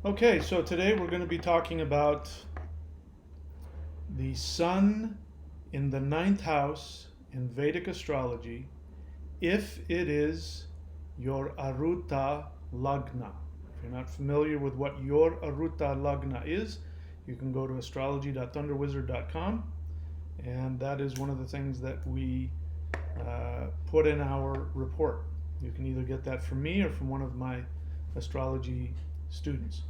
Okay, so today we're going to be talking about the sun in the ninth house in Vedic astrology if it is your Arudha Lagna. If you're not familiar with what your Arudha Lagna is, you can go to astrology.thunderwizard.com, and that is one of the things that we put in our report. You can either get that from me or from one of my astrology students.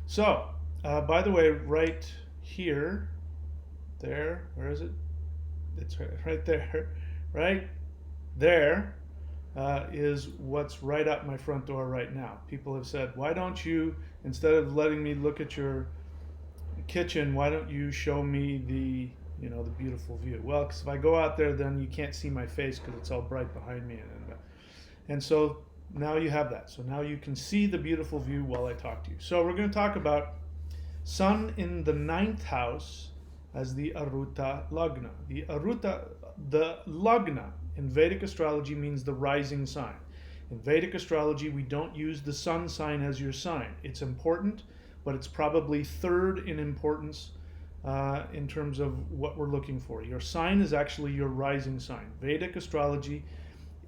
So, by the way, right here, there, where is it? It's right there, right there is what's right up my front door right now. People have said, why don't you, instead of letting me look at your kitchen, why don't you show me the beautiful view? Well, because if I go out there, then you can't see my face because it's all bright behind me, and so now you have that. So now you can see the beautiful view while I talk to you. So we're going to talk about sun in the ninth house as the Arudha Lagna. The Lagna in Vedic astrology means the rising sign. In Vedic astrology, we don't use the sun sign as your sign. It's important, but it's probably third in importance in terms of what we're looking for. Your sign is actually your rising sign. Vedic astrology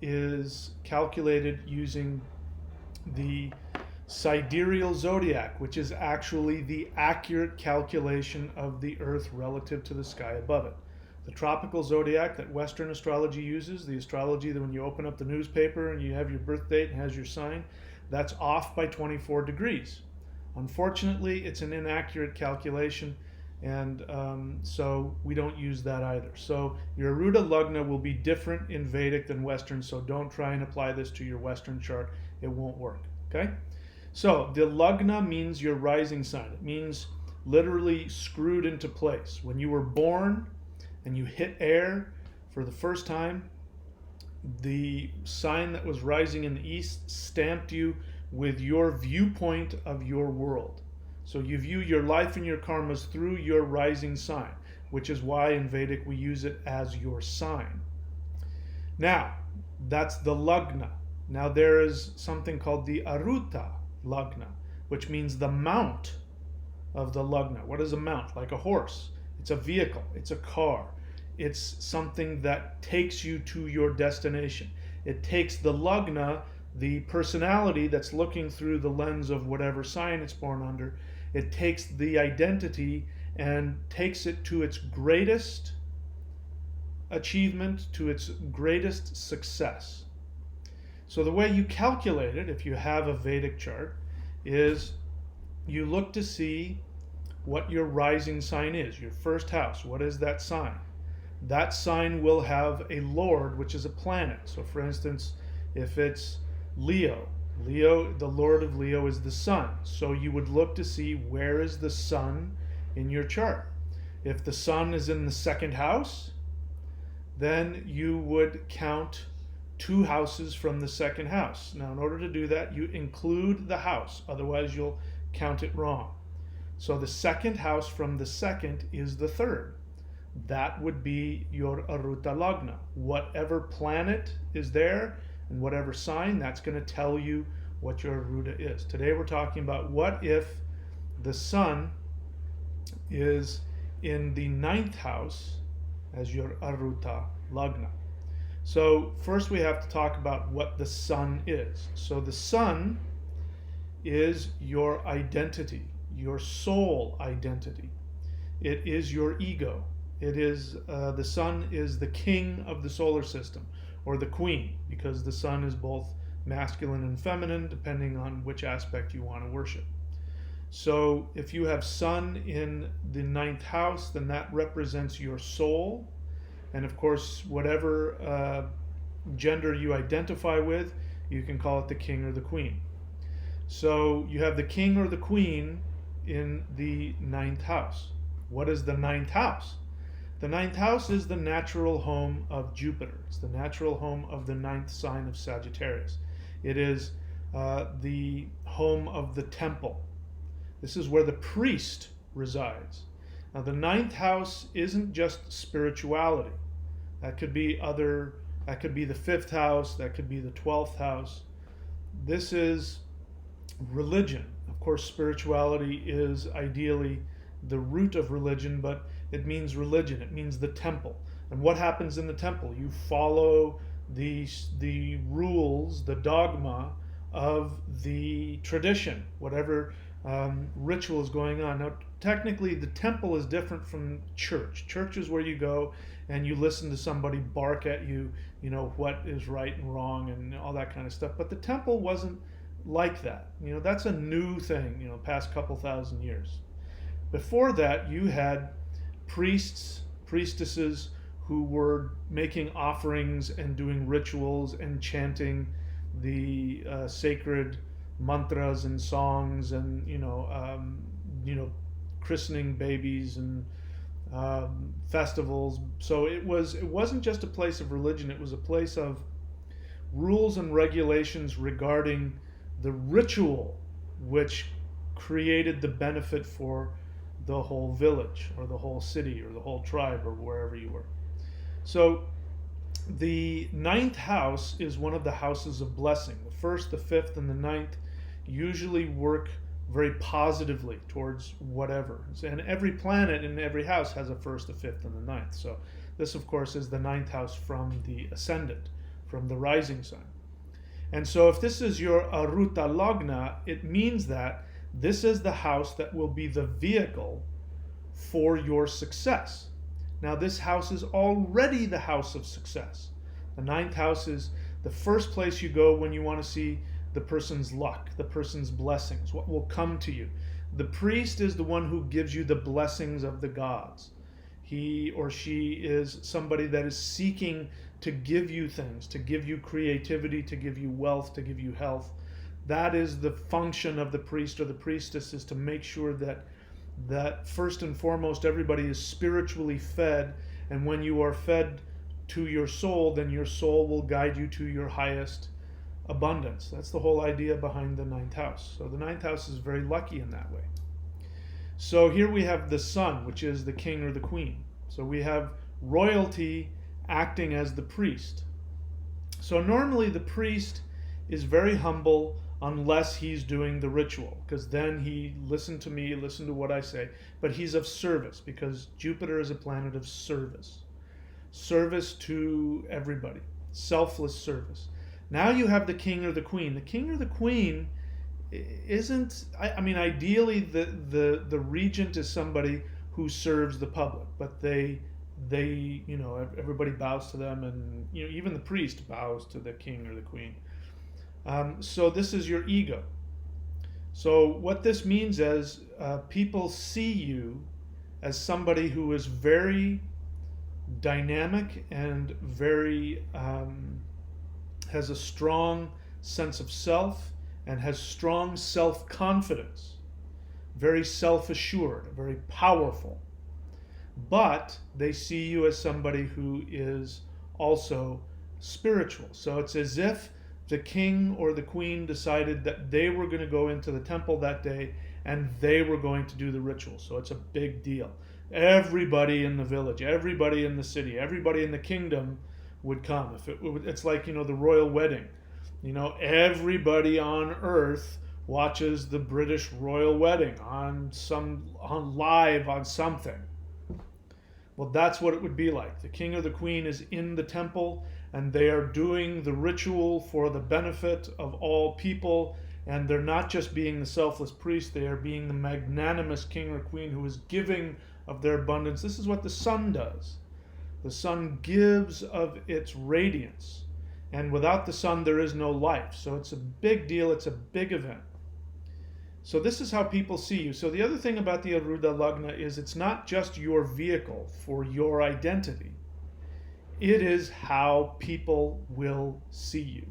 is calculated using the sidereal zodiac, which is actually the accurate calculation of the Earth relative to the sky above it. The tropical zodiac that Western astrology uses, the astrology that when you open up the newspaper and you have your birth date and has your sign, that's off by 24 degrees. Unfortunately, it's an inaccurate calculation, and so we don't use that either. So your Arudha Lagna will be different in Vedic than Western, so don't try and apply this to your Western chart. It won't work, okay? So the Lagna means your rising sign. It means literally screwed into place. When you were born and you hit air for the first time, the sign that was rising in the east stamped you with your viewpoint of your world. So you view your life and your karmas through your rising sign, which is why in Vedic we use it as your sign. Now, that's the Lagna. Now there is something called the Arudha Lagna, which means the mount of the Lagna. What is a mount? Like a horse. It's a vehicle. It's a car. It's something that takes you to your destination. It takes the Lagna, the personality that's looking through the lens of whatever sign it's born under. It takes the identity and takes it to its greatest achievement, to its greatest success. So the way you calculate it, if you have a Vedic chart, is you look to see what your rising sign is, your first house. What is that sign? That sign will have a lord, which is a planet. So for instance, if it's Leo, the lord of Leo is the sun. So you would look to see where is the sun in your chart. If the sun is in the second house, then you would count 2 houses from the second house. Now, in order to do that, you include the house, otherwise you'll count it wrong. So the second house from the second is the third. That would be your Arudha Lagna. Whatever planet is there and whatever sign, that's going to tell you what your Arudha is. Today we're talking about what if the sun is in the ninth house as your Arudha Lagna. So first we have to talk about what the sun is. So the sun is your identity, your soul identity. It is your ego. It is the sun is the king of the solar system, or the queen, because the sun is both masculine and feminine depending on which aspect you want to worship. So if you have sun in the ninth house, then that represents your soul. And of course, whatever gender you identify with, you can call it the king or the queen. So you have the king or the queen in the ninth house. What is the ninth house? The ninth house is the natural home of Jupiter. It's the natural home of the ninth sign of Sagittarius. It is the home of the temple. This is where the priest resides. Now, the ninth house isn't just spirituality. That could be the fifth house, that could be the 12th house. This is religion. Of course, spirituality is ideally the root of religion, but it means religion. It means the temple. And what happens in the temple? You follow the rules, the dogma of the tradition, whatever ritual is going on. Now, technically, the temple is different from church. Church is where you go and you listen to somebody bark at you, you know, what is right and wrong and all that kind of stuff. But the temple wasn't like that. You know, that's a new thing, you know, past couple thousand years. Before that, you had priests, priestesses who were making offerings and doing rituals and chanting the sacred mantras and songs, and christening babies and festivals. So it wasn't just a place of religion; it was a place of rules and regulations regarding the ritual, which created the benefit for the whole village or the whole city or the whole tribe or wherever you were. So the ninth house is one of the houses of blessing. The first, the fifth, and the ninth usually work very positively towards whatever. And every planet in every house has a first, a fifth, and the ninth. So this, of course, is the ninth house from the ascendant, from the rising sun. And so if this is your Arudha Lagna, it means that this is the house that will be the vehicle for your success. Now, this house is already the house of success. The ninth house is the first place you go when you want to see the person's luck, the person's blessings, what will come to you. The priest is the one who gives you the blessings of the gods. He or she is somebody that is seeking to give you things, to give you creativity, to give you wealth, to give you health. That is the function of the priest or the priestess, is to make sure that first and foremost everybody is spiritually fed, and when you are fed to your soul, then your soul will guide you to your highest abundance. That's the whole idea behind the ninth house. So the ninth house is very lucky in that way. So here we have the sun, which is the king or the queen. So we have royalty acting as the priest. So normally the priest is very humble unless he's doing the ritual, because then he listen to me, listen to what I say, but he's of service, because Jupiter is a planet of service. Service to everybody, selfless service. Now you have the king or the queen. The king or the queen isn't, I mean, ideally the regent is somebody who serves the public, but they everybody bows to them, and even the priest bows to the king or the queen. So this is your ego. So what this means is people see you as somebody who is very dynamic and very has a strong sense of self and has strong self-confidence, very self-assured, very powerful. But they see you as somebody who is also spiritual. So it's as if the king or the queen decided that they were going to go into the temple that day and they were going to do the ritual. So it's a big deal. Everybody in the village, everybody in the city, everybody in the kingdom would come. It's like, the royal wedding. Everybody on earth watches the British royal wedding on live on something. Well, that's what it would be like. The king or the queen is in the temple, and they are doing the ritual for the benefit of all people, and they're not just being the selfless priest, they are being the magnanimous king or queen who is giving of their abundance. This is what the sun does. The sun gives of its radiance, and without the sun there is no life. So it's a big deal, it's a big event. So this is how people see you. So the other thing about the Arudha Lagna is it's not just your vehicle for your identity. It is how people will see you,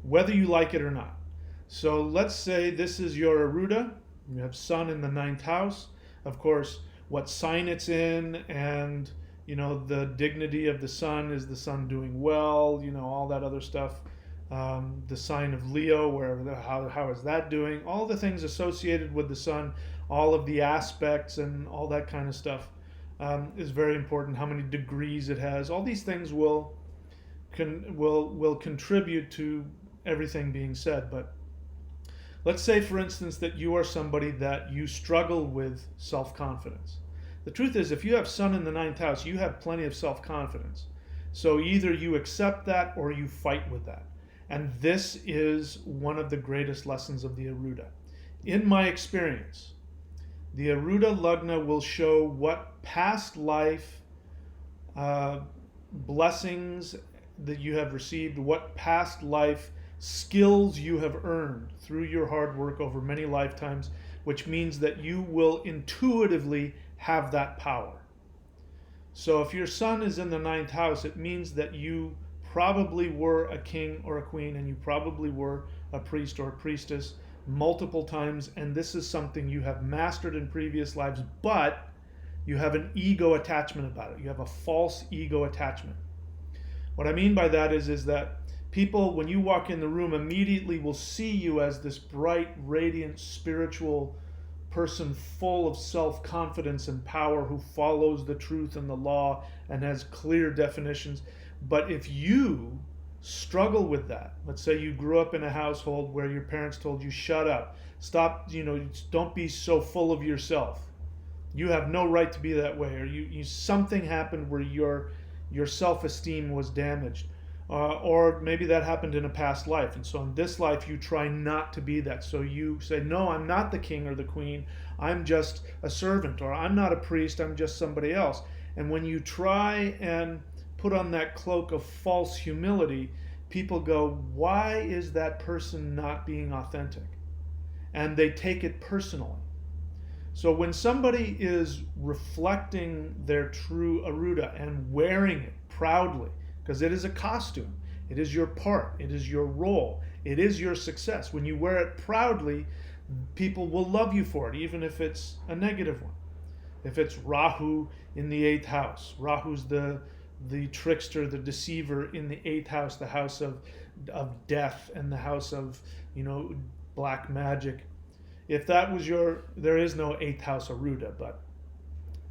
whether you like it or not. So let's say this is your Arudha. You have sun in the ninth house. Of course, what sign it's in, and the dignity of the sun. Is the sun doing well? All that other stuff. The sign of Leo, how is that doing? All the things associated with the sun, all of the aspects and all that kind of stuff is very important. How many degrees it has? All these things will contribute to everything being said. But Let's say, for instance, that you are somebody that you struggle with self-confidence. The truth is, if you have Sun in the ninth house, you have plenty of self-confidence. So either you accept that or you fight with that. And this is one of the greatest lessons of the Arudha. In my experience, the Arudha Lagna will show what past life blessings that you have received, what past life skills you have earned through your hard work over many lifetimes, which means that you will intuitively have that power. So if your Sun is in the ninth house, it means that you probably were a king or a queen, and you probably were a priest or a priestess multiple times, and this is something you have mastered in previous lives, but you have an ego attachment about it. You have a false ego attachment. What I mean by that is that people, when you walk in the room, immediately will see you as this bright, radiant, spiritual person full of self-confidence and power, who follows the truth and the law and has clear definitions. But if you struggle with that, let's say you grew up in a household where your parents told you, shut up, stop, don't be so full of yourself, you have no right to be that way, or you something happened where your self-esteem was damaged, or maybe that happened in a past life, and so in this life you try not to be that. So you say, no, I'm not the king or the queen, I'm just a servant, or I'm not a priest, I'm just somebody else. And when you try and put on that cloak of false humility, people go, why is that person not being authentic? And they take it personally. So when somebody is reflecting their true Arudha and wearing it proudly, because it is a costume, it is your part, it is your role, it is your success. When you wear it proudly, people will love you for it, even if it's a negative one. If it's Rahu in the 8th house, Rahu's the trickster, the deceiver in the 8th house, the house of death and the house of black magic. If that was there is no 8th house Arudha, but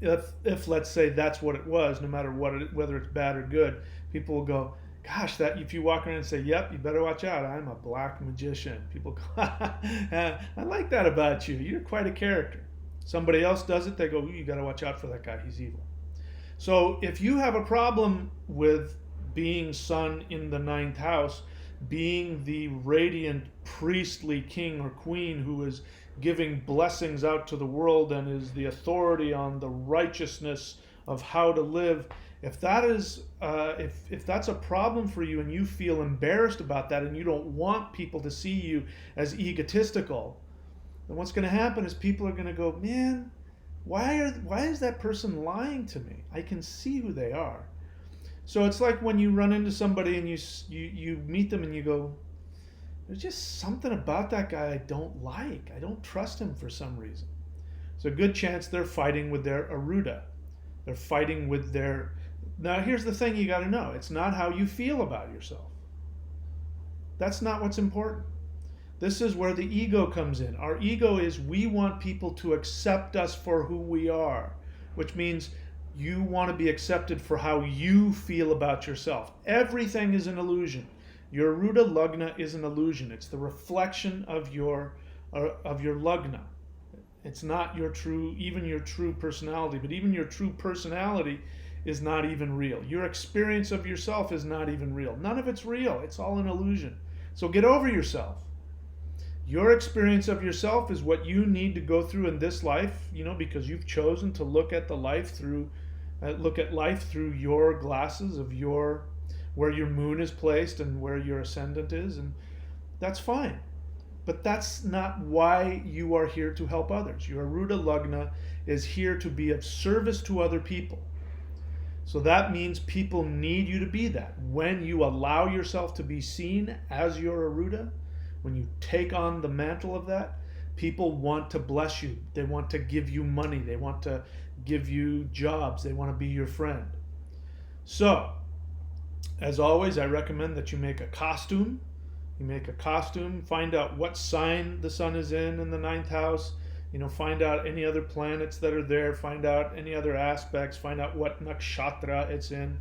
if let's say that's what it was, no matter whether it's bad or good, people will go, gosh, that if you walk around and say, yep, you better watch out, I'm a black magician. People go, I like that about you. You're quite a character. Somebody else does it, they go, you got to watch out for that guy, he's evil. So if you have a problem with being Sun in the 9th house, being the radiant priestly king or queen who is giving blessings out to the world and is the authority on the righteousness of how to live, if that is if that's a problem for you and you feel embarrassed about that and you don't want people to see you as egotistical, then what's going to happen is people are going to go, man, why is that person lying to me? I can see who they are. So it's like when you run into somebody and you meet them and you go, there's just something about that guy I don't like. I don't trust him for some reason. So a good chance they're fighting with their Arudha. They're fighting with their... Now here's the thing you got to know. It's not how you feel about yourself. That's not what's important. This is where the ego comes in. Our ego is we want people to accept us for who we are, which means you want to be accepted for how you feel about yourself. Everything is an illusion. Your Arudha Lagna is an illusion. It's the reflection of your Lagna. It's not your true personality, but even your true personality is not even real. Your experience of yourself is not even real. None of it's real. It's all an illusion. So get over yourself. Your experience of yourself is what you need to go through in this life, because you've chosen to look at life through your glasses of where your moon is placed and where your ascendant is, and that's fine. But that's not why you are here to help others. Your Arudha Lagna is here to be of service to other people. So that means people need you to be that. When you allow yourself to be seen as your Arudha, when you take on the mantle of that, people want to bless you. They want to give you money. They want to give you jobs. They want to be your friend. So, as always, I recommend that you make a costume. Find out what sign the Sun is in the 9th house. Find out any other planets that are there. Find out any other aspects. Find out what nakshatra it's in.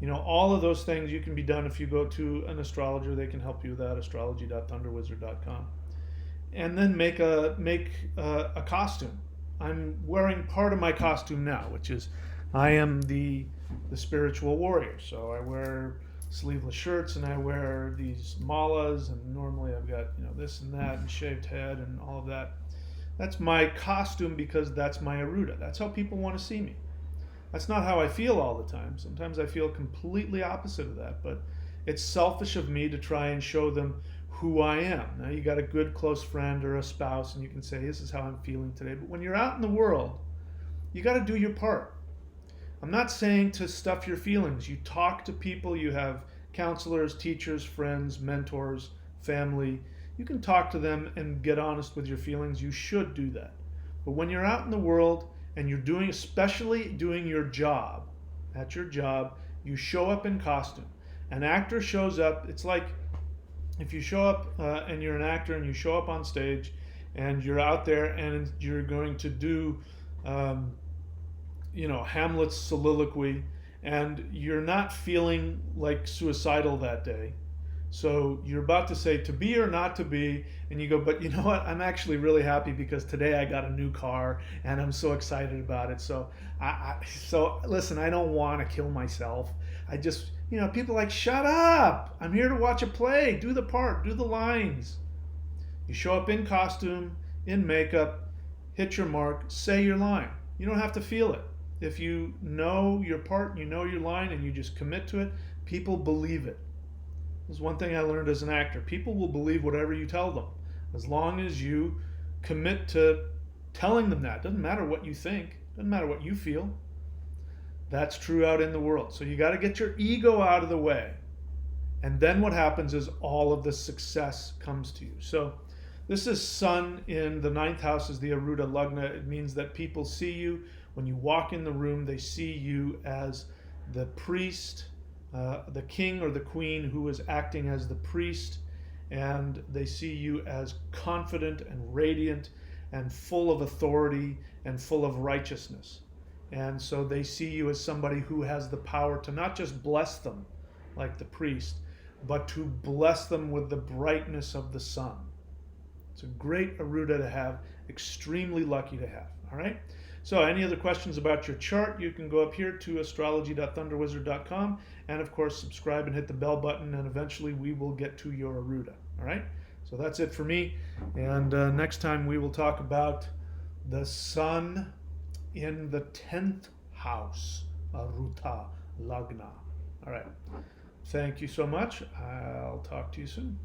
All of those things you can be done if you go to an astrologer. They can help you with that, astrology.thunderwizard.com. and then make a costume. I'm wearing part of my costume now, which is I am the spiritual warrior. So I wear sleeveless shirts and I wear these malas, and normally I've got this and that and shaved head and all of that. That's my costume because that's my Arudha. That's how people want to see me. That's not how I feel all the time. Sometimes I feel completely opposite of that, but it's selfish of me to try and show them who I am. Now, you got a good close friend or a spouse, and you can say, this is how I'm feeling today. But when you're out in the world, you got to do your part. I'm not saying to stuff your feelings. You talk to people, you have counselors, teachers, friends, mentors, family. You can talk to them and get honest with your feelings. You should do that. But when you're out in the world and you're doing, especially doing your job, at your job, you show up in costume. An actor shows up, it's like if you show up and you're an actor and you show up on stage and you're out there and you're going to do Hamlet's soliloquy, and you're not feeling like suicidal that day. So you're about to say to be or not to be, and you go, but you know what? I'm actually really happy because today I got a new car and I'm so excited about it. So so listen, I don't want to kill myself. I just, people are like, shut up. I'm here to watch a play. Do the part, do the lines. You show up in costume, in makeup, hit your mark, say your line. You don't have to feel it. If you know your part, you know your line, and you just commit to it, people believe it. This is one thing I learned as an actor. People will believe whatever you tell them, as long as you commit to telling them that. Doesn't matter what you think, doesn't matter what you feel. That's true out in the world. So you got to get your ego out of the way. And then what happens is all of the success comes to you. So this is Sun in the ninth house, is the Arudha Lagna. It means that people see you. When you walk in the room, they see you as the priest, the king or the queen who is acting as the priest, and they see you as confident and radiant and full of authority and full of righteousness. And so they see you as somebody who has the power to not just bless them like the priest, but to bless them with the brightness of the sun. It's a great Arudha to have, extremely lucky to have. All right? So any other questions about your chart, you can go up here to astrology.thunderwizard.com, and of course subscribe and hit the bell button, and eventually we will get to your Arudha. All right? So that's it for me, and next time we will talk about the sun in the 10th house, Arudha Lagna. All right. Thank you so much. I'll talk to you soon.